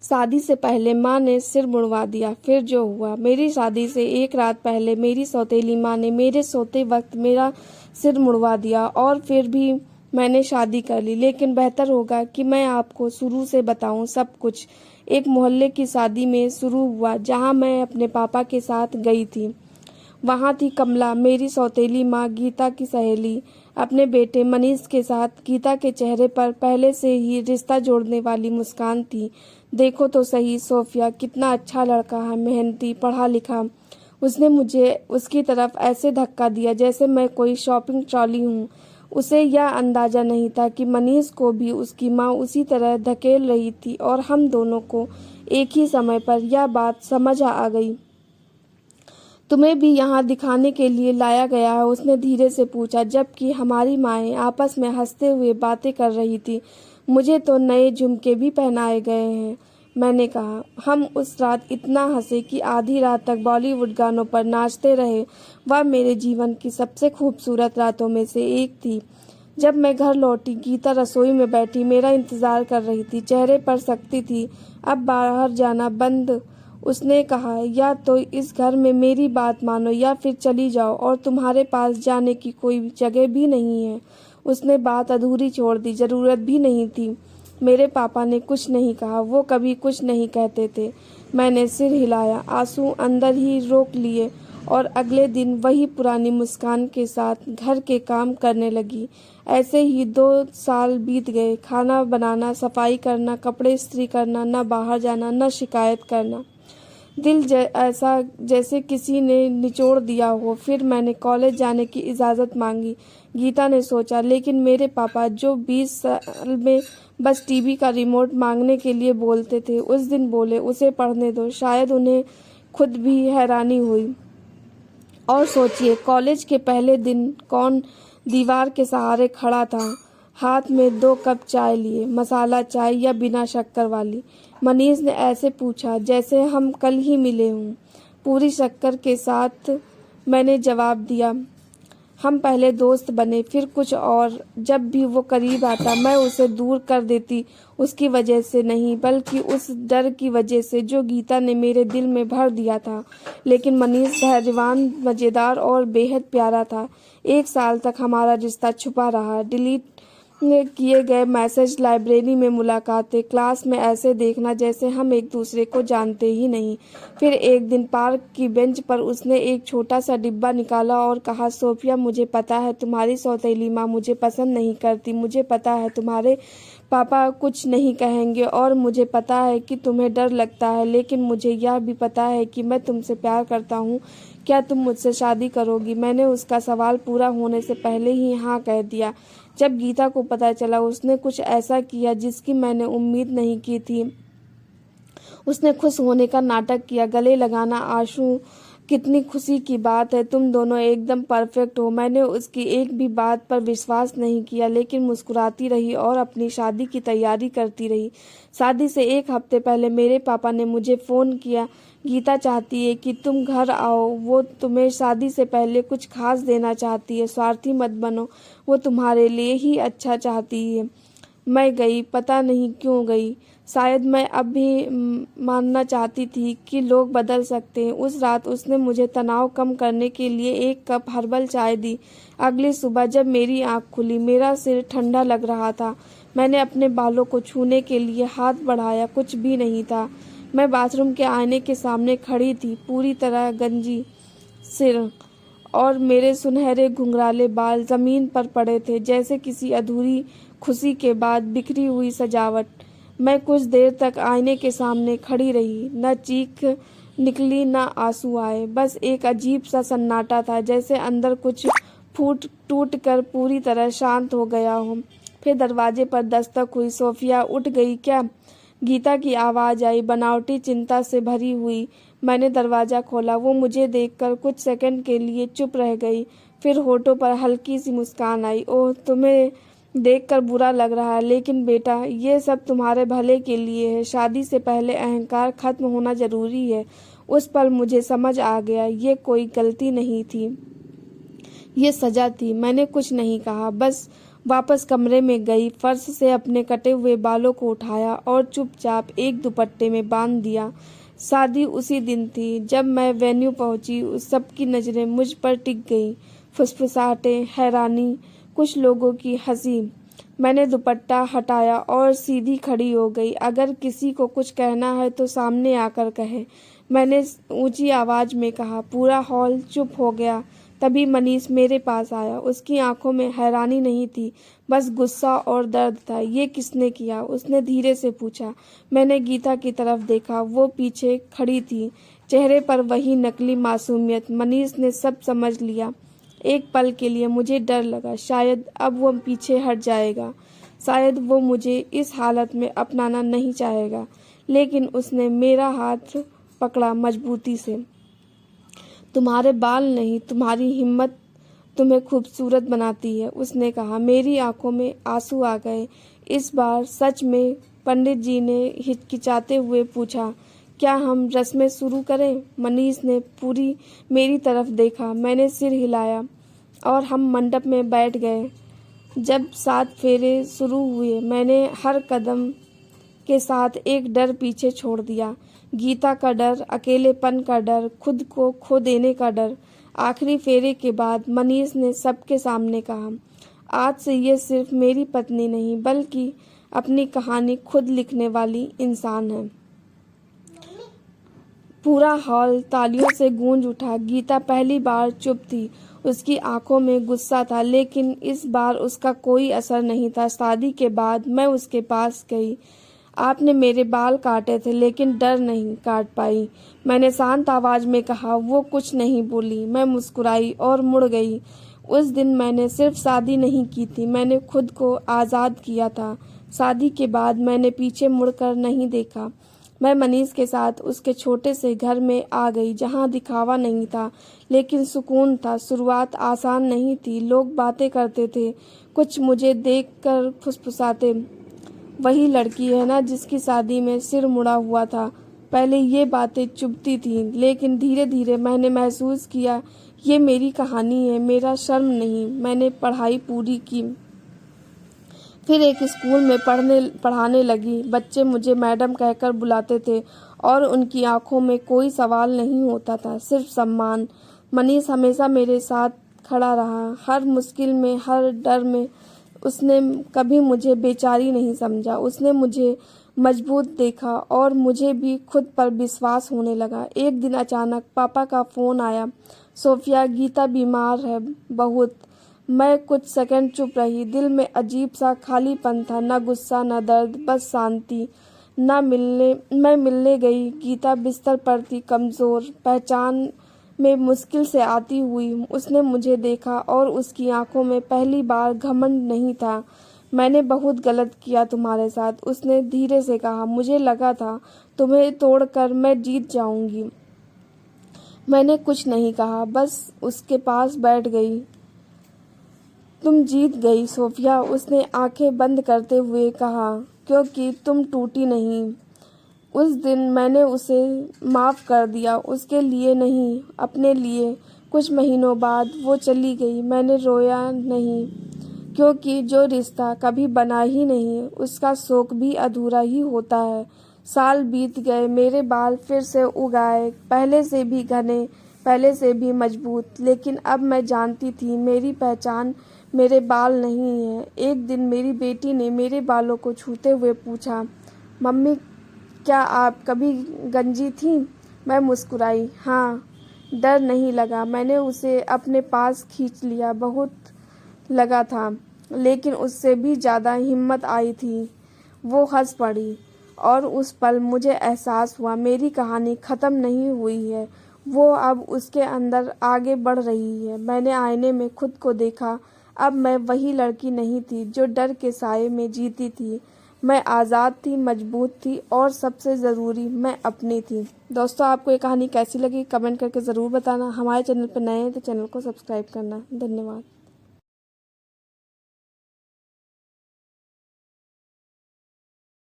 शादी से पहले माँ ने सिर मुड़वा दिया। फिर जो हुआ, मेरी शादी से एक रात पहले मेरी सौतेली माँ ने मेरे सोते वक्त मेरा सिर मुड़वा दिया और फिर भी मैंने शादी कर ली। लेकिन बेहतर होगा कि मैं आपको शुरू से बताऊं सब कुछ। एक मोहल्ले की शादी में शुरू हुआ जहां मैं अपने पापा के साथ गई थी। वहाँ थी कमला, मेरी सौतेली माँ, गीता की सहेली, अपने बेटे मनीष के साथ। गीता के चेहरे पर पहले से ही रिश्ता जोड़ने वाली मुस्कान थी। देखो तो सही सोफिया, कितना अच्छा लड़का है, मेहनती, पढ़ा लिखा। उसने मुझे उसकी तरफ ऐसे धक्का दिया जैसे मैं कोई शॉपिंग ट्रॉली हूँ। उसे यह अंदाजा नहीं था कि मनीष को भी उसकी माँ उसी तरह धकेल रही थी और हम दोनों को एक ही समय पर यह बात समझ आ गई। तुम्हें भी यहाँ दिखाने के लिए लाया गया है, उसने धीरे से पूछा, जबकि हमारी माएँ आपस में हंसते हुए बातें कर रही थी। मुझे तो नए झुमके भी पहनाए गए हैं, मैंने कहा। हम उस रात इतना हंसे कि आधी रात तक बॉलीवुड गानों पर नाचते रहे। वह मेरे जीवन की सबसे खूबसूरत रातों में से एक थी। जब मैं घर लौटी, गीता रसोई में बैठी मेरा इंतजार कर रही थी। चेहरे पर सख्ती थी। अब बाहर जाना बंद, उसने कहा। या तो इस घर में मेरी बात मानो या फिर चली जाओ, और तुम्हारे पास जाने की कोई जगह भी नहीं है। उसने बात अधूरी छोड़ दी। जरूरत भी नहीं थी। मेरे पापा ने कुछ नहीं कहा, वो कभी कुछ नहीं कहते थे। मैंने सिर हिलाया, आंसू अंदर ही रोक लिए और अगले दिन वही पुरानी मुस्कान के साथ घर के काम करने लगी। ऐसे ही 2 साल बीत गए। खाना बनाना, सफाई करना, कपड़े इस्त्री करना, न बाहर जाना, न शिकायत करना। दिल ऐसा जैसे किसी ने निचोड़ दिया हो। फिर मैंने कॉलेज जाने की इजाज़त मांगी। गीता ने सोचा, लेकिन मेरे पापा जो 20 साल में बस टीवी का रिमोट मांगने के लिए बोलते थे, उस दिन बोले उसे पढ़ने दो। शायद उन्हें खुद भी हैरानी हुई। और सोचिए, कॉलेज के पहले दिन कौन दीवार के सहारे खड़ा था, हाथ में 2 कप चाय लिए, मसाला चाय या बिना शक्कर वाली। मनीष ने ऐसे पूछा जैसे हम कल ही मिले हों। पूरी शक्कर के साथ, मैंने जवाब दिया। हम पहले दोस्त बने, फिर कुछ और। जब भी वो करीब आता मैं उसे दूर कर देती, उसकी वजह से नहीं बल्कि उस डर की वजह से जो गीता ने मेरे दिल में भर दिया था। लेकिन मनीष धैर्यवान, मज़ेदार और बेहद प्यारा था। 1 साल तक हमारा रिश्ता छुपा रहा। डिलीट किए गए मैसेज, लाइब्रेरी में मुलाकातें, क्लास में ऐसे देखना जैसे हम एक दूसरे को जानते ही नहीं। फिर एक दिन पार्क की बेंच पर उसने एक छोटा सा डिब्बा निकाला और कहा, सोफिया, मुझे पता है तुम्हारी सौतेली माँ मुझे पसंद नहीं करती। मुझे पता है तुम्हारे पापा कुछ नहीं कहेंगे और मुझे पता है कि तुम्हें डर लगता है, लेकिन मुझे यह भी पता है कि मैं तुमसे प्यार करता हूँ। क्या तुम मुझसे शादी करोगी? मैंने उसका सवाल पूरा होने से पहले ही हाँ कह दिया। जब गीता को पता चला, उसने कुछ ऐसा किया जिसकी मैंने उम्मीद नहीं की थी। उसने खुश होने का नाटक किया, गले लगाना। आशु, कितनी खुशी की बात है, तुम दोनों एकदम परफेक्ट हो। मैंने उसकी एक भी बात पर विश्वास नहीं किया, लेकिन मुस्कुराती रही और अपनी शादी की तैयारी करती रही। शादी से 1 हफ्ते पहले मेरे पापा ने मुझे फ़ोन किया, गीता चाहती है कि तुम घर आओ। वो तुम्हें शादी से पहले कुछ खास देना चाहती है, स्वार्थी मत बनो, वो तुम्हारे लिए ही अच्छा चाहती है। मैं गई, पता नहीं क्यों गई। शायद मैं अब भी मानना चाहती थी कि लोग बदल सकते हैं। उस रात उसने मुझे तनाव कम करने के लिए 1 कप हर्बल चाय दी। अगली सुबह जब मेरी आँख खुली, मेरा सिर ठंडा लग रहा था। मैंने अपने बालों को छूने के लिए हाथ बढ़ाया, कुछ भी नहीं था। मैं बाथरूम के आईने के सामने खड़ी थी, पूरी तरह गंजी सिर, और मेरे सुनहरे घुंघराले बाल ज़मीन पर पड़े थे जैसे किसी अधूरी खुशी के बाद बिखरी हुई सजावट। मैं कुछ देर तक आईने के सामने खड़ी रही। न चीख निकली, न आंसू आए, बस एक अजीब सा सन्नाटा था, जैसे अंदर कुछ फूट टूट कर पूरी तरह शांत हो गया हो। फिर दरवाजे पर दस्तक हुई। सोफिया, उठ गई क्या? गीता की आवाज़ आई, बनावटी चिंता से भरी हुई। मैंने दरवाज़ा खोला। वो मुझे देखकर कुछ सेकंड के लिए चुप रह गई, फिर होठों पर हल्की सी मुस्कान आई। ओह, तुम्हें देखकर बुरा लग रहा है, लेकिन बेटा, ये सब तुम्हारे भले के लिए है। शादी से पहले अहंकार खत्म होना जरूरी है। उस पल मुझे समझ आ गया, ये कोई गलती नहीं थी, ये सजा थी। मैंने कुछ नहीं कहा, बस वापस कमरे में गई, फर्श से अपने कटे हुए बालों को उठाया और चुपचाप एक दुपट्टे में बांध दिया। शादी उसी दिन थी। जब मैं वेन्यू पहुंची, उस सबकी नज़रें मुझ पर टिक गईं। फुसफुसाहटें, हैरानी, कुछ लोगों की हंसी। मैंने दुपट्टा हटाया और सीधी खड़ी हो गई। अगर किसी को कुछ कहना है तो सामने आकर कहे, मैंने ऊंची आवाज़ में कहा। पूरा हॉल चुप हो गया। तभी मनीष मेरे पास आया। उसकी आंखों में हैरानी नहीं थी, बस गुस्सा और दर्द था। ये किसने किया? उसने धीरे से पूछा। मैंने गीता की तरफ देखा। वो पीछे खड़ी थी, चेहरे पर वही नकली मासूमियत। मनीष ने सब समझ लिया। एक पल के लिए मुझे डर लगा, शायद अब वो पीछे हट जाएगा, शायद वो मुझे इस हालत में अपनाना नहीं चाहेगा। लेकिन उसने मेरा हाथ पकड़ा मजबूती से। तुम्हारे बाल नहीं, तुम्हारी हिम्मत तुम्हें खूबसूरत बनाती है, उसने कहा। मेरी आंखों में आंसू आ गए। इस बार सच में? पंडित जी ने हिचकिचाते हुए पूछा। क्या हम रस्में शुरू करें? मनीष ने पूरी मेरी तरफ देखा। मैंने सिर हिलाया और हम मंडप में बैठ गए। जब 7 फेरे शुरू हुए, मैंने हर कदम के साथ एक डर पीछे छोड़ दिया। गीता का डर, अकेलेपन का डर, खुद को खो देने का डर। आखिरी फेरे के बाद मनीष ने सबके सामने कहा, आज से ये सिर्फ मेरी पत्नी नहीं, बल्कि अपनी कहानी खुद लिखने वाली इंसान है। पूरा हॉल तालियों से गूंज उठा। गीता पहली बार चुप थी। उसकी आंखों में गुस्सा था, लेकिन इस बार उसका कोई असर नहीं था। शादी के बाद मैं उसके पास गई। आपने मेरे बाल काटे थे, लेकिन डर नहीं काट पाई, मैंने शांत आवाज में कहा। वो कुछ नहीं बोली। मैं मुस्कुराई और मुड़ गई। उस दिन मैंने सिर्फ शादी नहीं की थी, मैंने खुद को आज़ाद किया था। शादी के बाद मैंने पीछे मुड़कर नहीं देखा। मैं मनीष के साथ उसके छोटे से घर में आ गई, जहाँ दिखावा नहीं था, लेकिन सुकून था। शुरुआत आसान नहीं थी। लोग बातें करते थे, कुछ मुझे देखकर फुसफुसाते, वही लड़की है ना जिसकी शादी में सिर मुड़ा हुआ था। पहले ये बातें चुभती थीं, लेकिन धीरे धीरे मैंने महसूस किया, ये मेरी कहानी है, मेरा शर्म नहीं। मैंने पढ़ाई पूरी की, फिर एक स्कूल में पढ़ाने लगी। बच्चे मुझे मैडम कहकर बुलाते थे और उनकी आंखों में कोई सवाल नहीं होता था, सिर्फ सम्मान। मनीष हमेशा मेरे साथ खड़ा रहा, हर मुश्किल में, हर डर में। उसने कभी मुझे बेचारी नहीं समझा। उसने मुझे मजबूत देखा और मुझे भी खुद पर विश्वास होने लगा। एक दिन अचानक पापा का फ़ोन आया। सोफिया, गीता बीमार है बहुत। मैं कुछ सेकंड चुप रही। दिल में अजीब सा खालीपन था, न गुस्सा न दर्द, बस शांति। मैं मिलने गई। गीता बिस्तर पर थी, कमज़ोर, पहचान में मुश्किल से आती हुई। उसने मुझे देखा और उसकी आंखों में पहली बार घमंड नहीं था। मैंने बहुत गलत किया तुम्हारे साथ, उसने धीरे से कहा। मुझे लगा था तुम्हें तोड़कर मैं जीत जाऊंगी। मैंने कुछ नहीं कहा, बस उसके पास बैठ गई। तुम जीत गई सोफिया, उसने आंखें बंद करते हुए कहा, क्योंकि तुम टूटी नहीं। उस दिन मैंने उसे माफ़ कर दिया, उसके लिए नहीं, अपने लिए। कुछ महीनों बाद वो चली गई। मैंने रोया नहीं, क्योंकि जो रिश्ता कभी बना ही नहीं, उसका शोक भी अधूरा ही होता है। साल बीत गए, मेरे बाल फिर से उग आए, पहले से भी घने, पहले से भी मजबूत। लेकिन अब मैं जानती थी, मेरी पहचान मेरे बाल नहीं है। एक दिन मेरी बेटी ने मेरे बालों को छूते हुए पूछा, मम्मी, क्या आप कभी गंजी थीं? मैं मुस्कुराई। हाँ। डर नहीं लगा। मैंने उसे अपने पास खींच लिया। बहुत लगा था, लेकिन उससे भी ज़्यादा हिम्मत आई थी। वो हंस पड़ी और उस पल मुझे एहसास हुआ, मेरी कहानी ख़त्म नहीं हुई है। वो अब उसके अंदर आगे बढ़ रही है। मैंने आईने में खुद को देखा। अब मैं वही लड़की नहीं थी जो डर के साए में जीती थी। मैं आज़ाद थी, मजबूत थी और सबसे ज़रूरी, मैं अपनी थी। दोस्तों, आपको ये कहानी कैसी लगी कमेंट करके ज़रूर बताना। हमारे चैनल पर नए हैं तो चैनल को सब्सक्राइब करना। धन्यवाद।